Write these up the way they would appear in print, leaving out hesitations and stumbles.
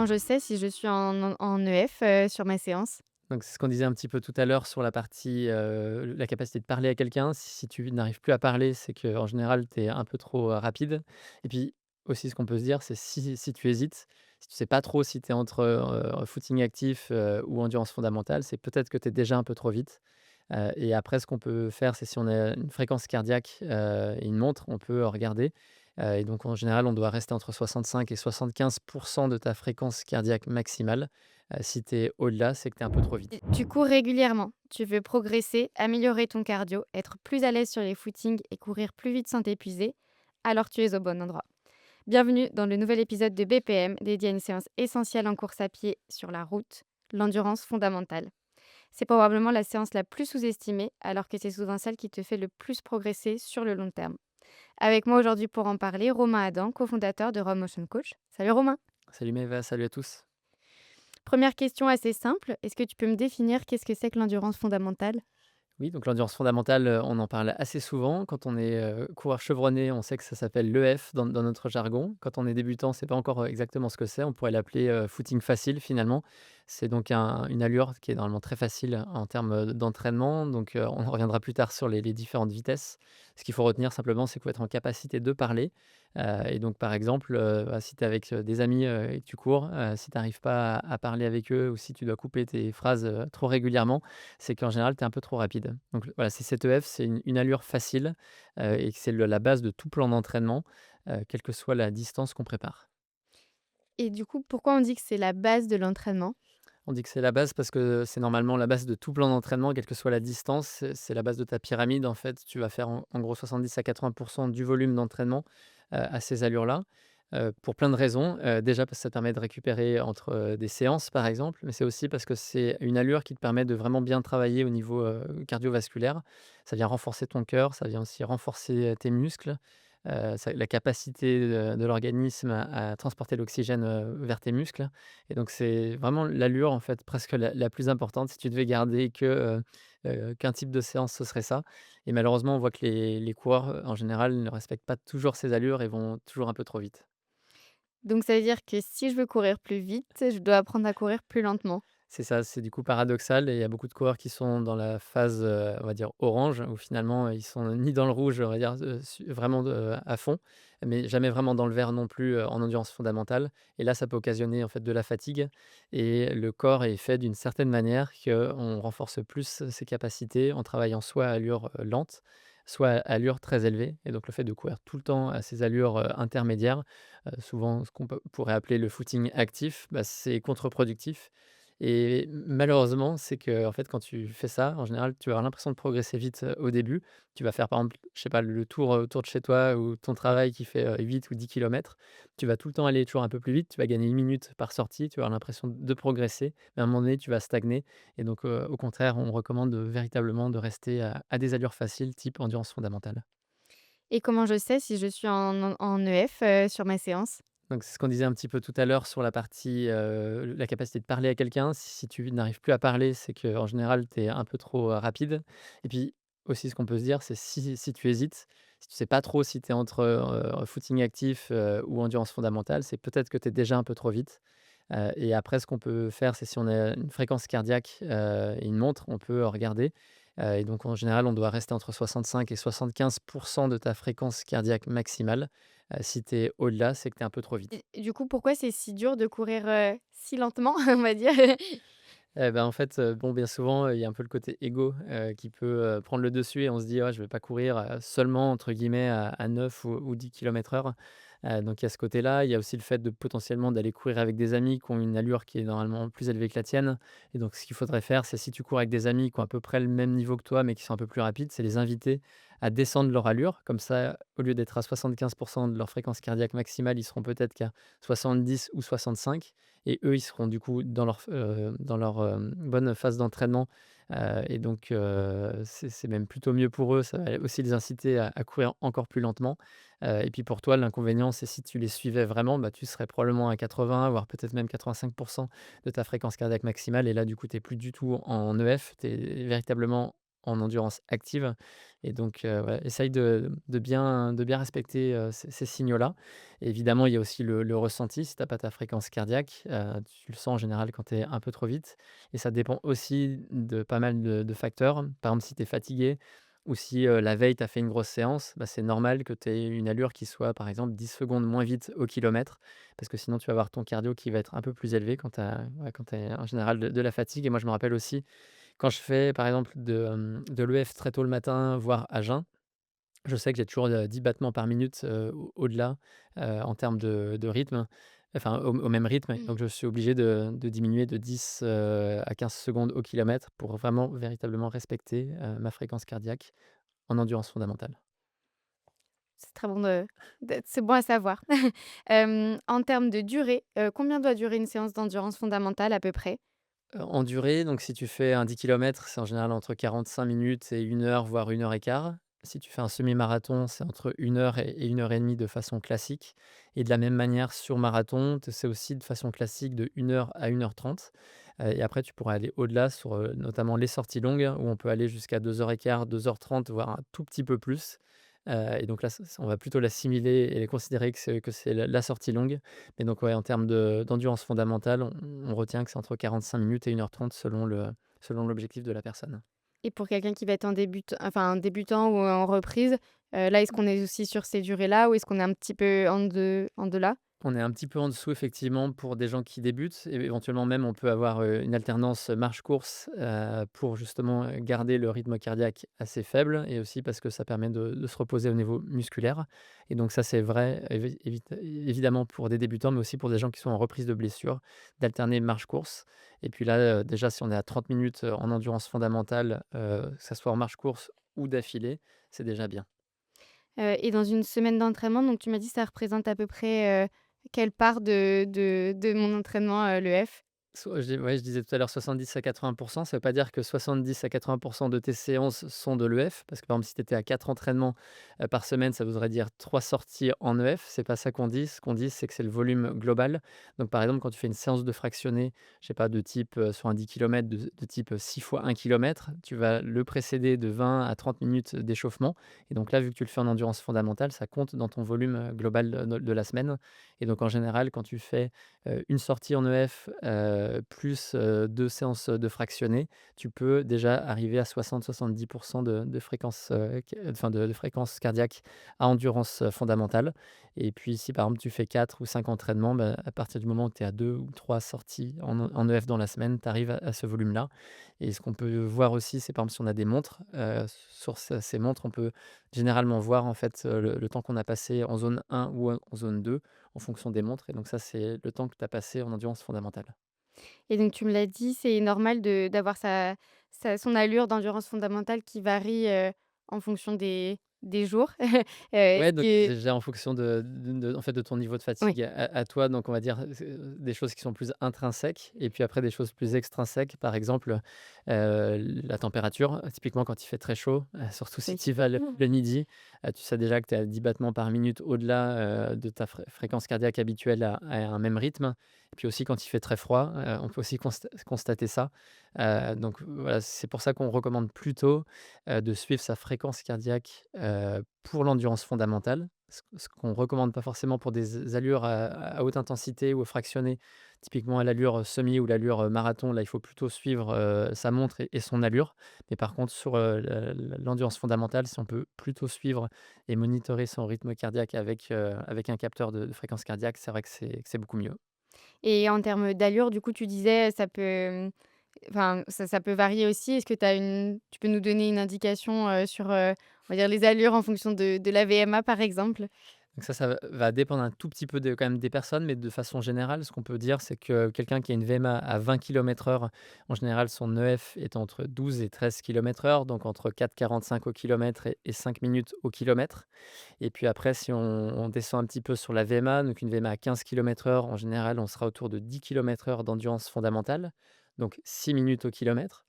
comment je sais si je suis en EF, sur ma séance? Donc c'est ce qu'on disait un petit peu tout à l'heure sur la partie, la capacité de parler à quelqu'un. Si tu n'arrives plus à parler, c'est qu'en général, tu es un peu trop, rapide et puis aussi ce qu'on peut se dire, c'est si tu hésites, si tu sais pas trop si tu es entre, footing actif, ou endurance fondamentale, c'est peut-être que tu es déjà un peu trop vite, et après ce qu'on peut faire, c'est si on a une fréquence cardiaque, et une montre, on peut regarder, et donc en général, on doit rester entre 65 et 75 de ta fréquence cardiaque maximale. Si tu es au-delà, c'est que tu es un peu trop vite. Tu cours régulièrement, tu veux progresser, améliorer ton cardio, être plus à l'aise sur les footings et courir plus vite sans t'épuiser, alors tu es au bon endroit. Bienvenue dans le nouvel épisode de BPM dédié à une séance essentielle en course à pied sur la route, l'endurance fondamentale. C'est probablement la séance la plus sous-estimée alors que c'est souvent celle qui te fait le plus progresser sur le long terme. Avec moi aujourd'hui pour en parler, Romain Adam, cofondateur de Rome Motion Coach. Salut Romain. Salut Maëva, salut à tous. Première question assez simple, est-ce que tu peux me définir qu'est-ce que c'est que l'endurance fondamentale? Oui, donc l'endurance fondamentale, on en parle assez souvent. Quand on est, coureur chevronné, on sait que ça s'appelle l'EF dans notre jargon. Quand on est débutant, c'est pas encore, exactement ce que c'est. On pourrait l'appeler, footing facile finalement. C'est donc une allure qui est normalement très facile en termes, d'entraînement. Donc, on reviendra plus tard sur les différentes vitesses. Ce qu'il faut retenir simplement, c'est qu'il faut être en capacité de parler, et donc par exemple, bah, si tu es avec, des amis, et que tu cours, si tu n'arrives pas à parler avec eux ou si tu dois couper tes phrases, trop régulièrement, c'est qu'en général, tu es un peu trop rapide. Donc voilà, c'est cette EF, c'est une allure facile, et que c'est la base de tout plan d'entraînement, quelle que soit la distance qu'on prépare. Et du coup, pourquoi on dit que c'est la base de l'entraînement? On dit que c'est la base parce que c'est normalement la base de tout plan d'entraînement, quelle que soit la distance. C'est la base de ta pyramide. En fait, tu vas faire en gros 70 à 80 du volume d'entraînement, à ces allures-là, pour plein de raisons. Déjà parce que ça permet de récupérer entre, des séances, par exemple, mais c'est aussi parce que c'est une allure qui te permet de vraiment bien travailler au niveau, cardiovasculaire. Ça vient renforcer ton cœur, ça vient aussi renforcer, tes muscles, ça la capacité de l'organisme à transporter l'oxygène, vers tes muscles, et donc c'est vraiment l'allure, en fait, presque la plus importante. Si tu devais garder qu'un type de séance, ce serait ça, et malheureusement, on voit que les coureurs, en général, ne respectent pas toujours ces allures et vont toujours un peu trop vite. Donc ça veut dire que si je veux courir plus vite, je dois apprendre à courir plus lentement. C'est ça, c'est du coup paradoxal, et il y a beaucoup de coureurs qui sont dans la phase, on va dire orange, où finalement, ils sont ni dans le rouge, on va dire, vraiment à fond, mais jamais vraiment dans le vert non plus, en endurance fondamentale, et là, ça peut occasionner en fait de la fatigue, et le corps est fait d'une certaine manière qu'on renforce plus ses capacités en travaillant soit à allure, lente, soit à allure très élevée, et donc le fait de courir tout le temps à ces allures, intermédiaires, souvent ce qu'on pourrait appeler le footing actif, bah, c'est contre-productif, et malheureusement, c'est que en fait, quand tu fais ça, en général, tu vas avoir l'impression de progresser vite, au début. Tu vas faire, par exemple, je sais pas, le tour, autour de chez toi ou ton travail qui fait, 8 ou 10 kilomètres. Tu vas tout le temps aller toujours un peu plus vite. Tu vas gagner 1 minute par sortie. Tu vas avoir l'impression de progresser. Mais à un moment donné, tu vas stagner, et donc, au contraire, on recommande, véritablement de rester à des allures faciles, type endurance fondamentale. Et comment je sais si je suis en EF, sur ma séance? Donc c'est ce qu'on disait un petit peu tout à l'heure sur la partie, la capacité de parler à quelqu'un. Si tu n'arrives plus à parler, c'est qu'en général, tu es un peu trop, rapide, et puis aussi ce qu'on peut se dire, c'est si tu hésites, si tu sais pas trop si tu es entre, footing actif, ou endurance fondamentale, c'est peut-être que tu es déjà un peu trop vite, et après ce qu'on peut faire, c'est si on a une fréquence cardiaque, et une montre, on peut regarder, et donc en général, on doit rester entre 65 et 75 de ta fréquence cardiaque maximale. Si tu es au-delà, c'est que tu es un peu trop vite. Et du coup, pourquoi c'est si dur de courir, si lentement, on va dire? Eh ben, en fait, bon, bien souvent, il y a un peu le côté égo, qui peut, prendre le dessus, et on se dit: «Ouais, je vais pas courir, seulement entre guillemets à 9 ou 10 kilomètres/h». Donc il y a ce côté-là. Il y a aussi le fait de potentiellement d'aller courir avec des amis qui ont une allure qui est normalement plus élevée que la tienne, et donc ce qu'il faudrait faire, c'est si tu cours avec des amis qui ont à peu près le même niveau que toi, mais qui sont un peu plus rapides, c'est les inviter à descendre leur allure. Comme ça, au lieu d'être à 75 de leur fréquence cardiaque maximale, ils seront peut-être qu'à 70 ou 65, et eux, ils seront du coup dans leur bonne phase d'entraînement, et donc c'est même plutôt mieux pour eux. Ça va aussi les inciter à courir encore plus lentement, et puis pour toi, l'inconvénient, c'est si tu les suivais vraiment, bah, tu serais probablement à 80, voire peut-être même 85 de ta fréquence cardiaque maximale, et là, du coup, tu es plus du tout en EF, tu es véritablement en endurance active et donc voilà, essaye de bien respecter, ces signaux-là. Évidemment, il y a aussi le ressenti. Si tu as pas ta fréquence cardiaque, tu le sens en général quand tu es un peu trop vite et ça dépend aussi de pas mal de facteurs. Par exemple, si tu es fatigué ou si, la veille, tu as fait une grosse séance, bah, c'est normal que tu aies une allure qui soit, par exemple, 10 secondes moins vite au kilomètre parce que sinon tu vas avoir ton cardio qui va être un peu plus élevé quand tu as ouais, quand tu en général de la fatigue et moi je me rappelle aussi quand je fais par exemple de l'EF très tôt le matin, voire à jeun, je sais que j'ai toujours, 10 battements par minute, au-delà, en termes de rythme, enfin au même rythme, Mmh. donc je suis obligé de diminuer de 10, à 15 secondes au kilomètre pour vraiment véritablement respecter, ma fréquence cardiaque en endurance fondamentale. C'est très bon c'est bon à savoir. En termes de durée, combien doit durer une séance d'endurance fondamentale à peu près? En durée, donc si tu fais un 10 kilomètres, c'est en général entre 45 minutes et 1 heure, voire 1 heure et quart. Si tu fais un semi-marathon, c'est entre 1 heure et 1 heure et demie de façon classique et de la même manière sur marathon, c'est aussi de façon classique de 1 heure à 1 heure 30. Et après tu pourras aller au-delà sur, notamment les sorties longues où on peut aller jusqu'à 2 heures et quart, 2 heures 30, voire un tout petit peu plus. Et donc là, on va plutôt l'assimiler et considérer que c'est la sortie longue. Mais donc ouais, en termes d'endurance fondamentale, on retient que c'est entre 45 minutes et 1 heure 30 selon l'objectif de la personne. Et pour quelqu'un qui va être un débutant ou en reprise, là, est-ce qu'on est aussi sur ces durées-là ou est-ce qu'on est un petit peu en delà? On est un petit peu en dessous effectivement pour des gens qui débutent et éventuellement même on peut avoir, une alternance marche-course, pour justement, garder le rythme cardiaque assez faible et aussi parce que ça permet de se reposer au niveau musculaire et donc ça c'est vrai évidemment pour des débutants, mais aussi pour des gens qui sont en reprise de blessure, d'alterner marche-course et puis là, déjà si on est à 30 minutes, en endurance fondamentale, que ça soit en marche-course ou d'affilée, c'est déjà bien. Et dans une semaine d'entraînement, donc tu m'as dit ça représente à peu près, quelle part de mon entraînement, l'EF? Je disais tout à l'heure 70 à 80. Ça veut pas dire que 70 à 80 de tes séances sont de l'EF, parce que, par exemple, si tu étais à 4 entraînements, par semaine, ça voudrait dire 3 sorties en EF. C'est pas ça qu'on dit. Ce qu'on dit, c'est que c'est le volume global. Donc, par exemple, quand tu fais une séance de fractionné, je sais pas, de type, sur un 10 kilomètres, de type, 6 fois 1 kilomètre, tu vas le précéder de 20 à 30 minutes d'échauffement et donc là, vu que tu le fais en endurance fondamentale, ça compte dans ton volume, global de la semaine et donc en général, quand tu fais une sortie en EF, plus, 2 séances, de fractionné, tu peux déjà arriver à 60-70 de fréquence, enfin de fréquence cardiaque à endurance, fondamentale et puis si par exemple tu fais 4 ou 5 entraînements, bah, à partir du moment où tu es à 2 ou 3 sorties en EF dans la semaine, tu arrives à ce volume-là et ce qu'on peut voir aussi, c'est par exemple si on a des montres, sur ces montres, on peut généralement voir en fait, le temps qu'on a passé en zone 1 ou en zone 2 en fonction des montres et donc ça, c'est le temps que tu as passé en endurance fondamentale. Et donc tu me l'as dit, c'est normal d'avoir son allure d'endurance fondamentale qui varie, en fonction des jours. Ouais, Est-ce donc que déjà en fonction en fait, de ton niveau de oui, fatigue à toi, donc on va dire, des choses qui sont plus intrinsèques et puis après des choses plus extrinsèques. Par exemple, la température, typiquement quand il fait très chaud, surtout si oui. tu y vas le midi, tu sais déjà que tu es à 10 battements par minute au-delà, de ta fréquence cardiaque habituelle à un même rythme. Et puis aussi quand il fait très froid, on peut aussi constater ça. Donc voilà, c'est pour ça qu'on recommande plutôt de suivre sa fréquence cardiaque, pour l'endurance fondamentale. Ce qu'on recommande pas forcément pour des allures à haute intensité ou fractionnées, typiquement à l'allure, semi ou l'allure, marathon, là, il faut plutôt suivre, sa montre et son allure. Mais par contre sur, l'endurance fondamentale, si on peut plutôt suivre et monitorer son rythme cardiaque avec un capteur de fréquence cardiaque, c'est vrai que c'est beaucoup mieux. Et en termes d'allure, du coup, tu disais ça peut, enfin, ça peut varier aussi. Est-ce que tu peux nous donner une indication, sur, on va dire les allures en fonction de la VMA, par exemple? Donc ça va dépendre un tout petit peu quand même des personnes, mais de façon générale, ce qu'on peut dire, c'est que quelqu'un qui a une VMA à 20 km/h, en général, son EF est entre 12 et 13 km/h, donc entre 4,45 au kilomètre et 5 minutes au kilomètre. Et puis après, si on descend un petit peu sur la VMA, donc une VMA à 15 km/h, en général, on sera autour de 10 km/h d'endurance fondamentale, donc 6 minutes au kilomètre.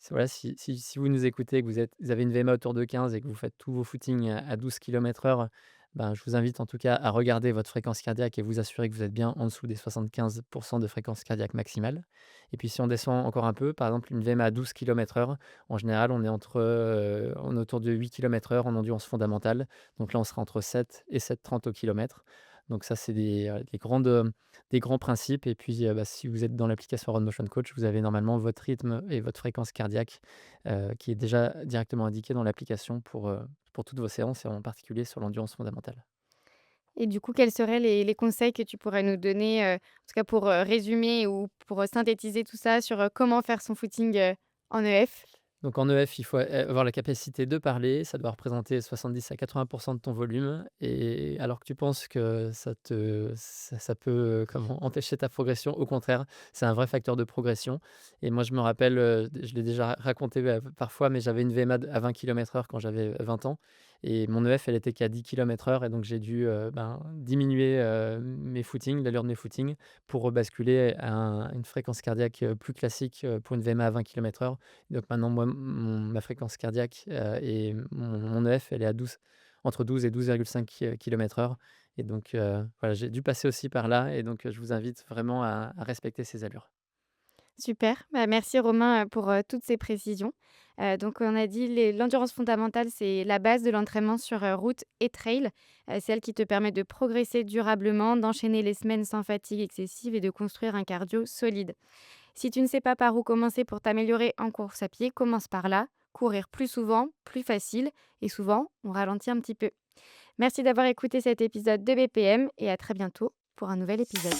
Voilà, si vous nous écoutez, que vous avez une VMA autour de 15 et que vous faites tous vos footings à 12 km/h, Ben, je vous invite en tout cas à regarder votre fréquence cardiaque et vous assurer que vous êtes bien en dessous des 75 de fréquence cardiaque maximale. Et puis si on descend encore un peu, par exemple une VMA à 12 km/h, en général on est autour de 8 km/h en endurance fondamentale. Donc là, on sera entre 7 et 7,30 au kilomètre. Donc ça, c'est des grands principes. Et puis, bah, si vous êtes dans l'application Run Motion Coach, vous avez normalement votre rythme et votre fréquence cardiaque, qui est déjà directement indiqué dans l'application pour toutes vos séances et en particulier sur l'endurance fondamentale. Et du coup, quels seraient les conseils que tu pourrais nous donner, en tout cas pour, résumer ou pour, synthétiser tout ça sur, comment faire son footing, en EF? Donc en EF, il faut avoir la capacité de parler, ça doit représenter 70 à 80 de ton volume et alors que tu penses que ça peut, comment empêcher ta progression, au contraire, c'est un vrai facteur de progression et moi je me rappelle, je l'ai déjà raconté, parfois, mais j'avais une VMA à 20 km/h quand j'avais 20 ans et mon EF, elle était qu'à 10 km/h et donc j'ai dû, diminuer, mes footings, l'allure de mes footings pour rebasculer à une fréquence cardiaque, plus classique, pour une VMA à 20 km/h. Donc maintenant, moi, ma fréquence cardiaque, et mon EF, elle est à 12, entre 12 et 12,5 km/h et donc voilà, j'ai dû passer aussi par là et donc je vous invite vraiment à respecter ces allures. Super, bah, merci Romain, pour, toutes ces précisions. Donc on a dit l'endurance fondamentale, c'est la base de l'entraînement sur, route et trail, celle qui te permet de progresser durablement, d'enchaîner les semaines sans fatigue excessive et de construire un cardio solide. Si tu ne sais pas par où commencer pour t'améliorer en course à pied, commence par là. Courir plus souvent, plus facile et souvent, on ralentit un petit peu. Merci d'avoir écouté cet épisode de BPM et à très bientôt pour un nouvel épisode.